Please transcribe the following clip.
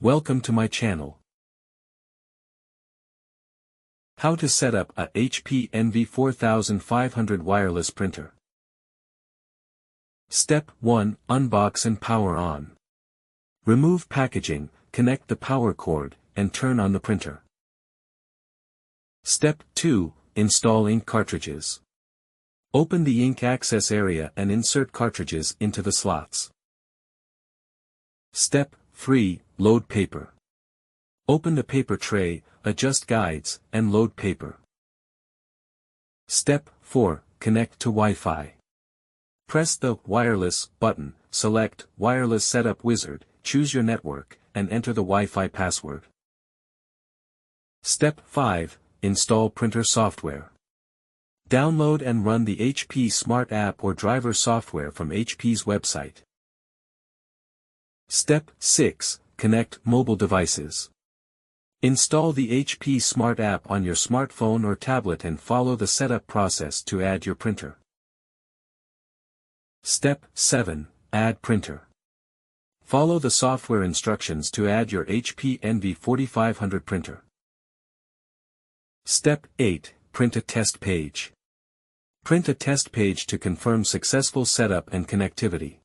Welcome to my channel. How to set up a HP Envy 4500 wireless printer. Step 1. Unbox and power on. Remove packaging, connect the power cord, and turn on the printer. Step 2. Install ink cartridges. Open the ink access area and insert cartridges into the slots. Step 3. Load paper. Open the paper tray, adjust guides, and load paper. Step 4. Connect to Wi-Fi. Press the Wireless button, select Wireless Setup Wizard, choose your network, and enter the Wi-Fi password. Step 5. Install printer software. Download and run the HP Smart App or driver software from HP's website. Step 6. Connect mobile devices. Install the HP Smart App on your smartphone or tablet and follow the setup process to add your printer. Step 7. Add printer. Follow the software instructions to add your HP Envy 4500 printer. Step 8. Print a test page. Print a test page to confirm successful setup and connectivity.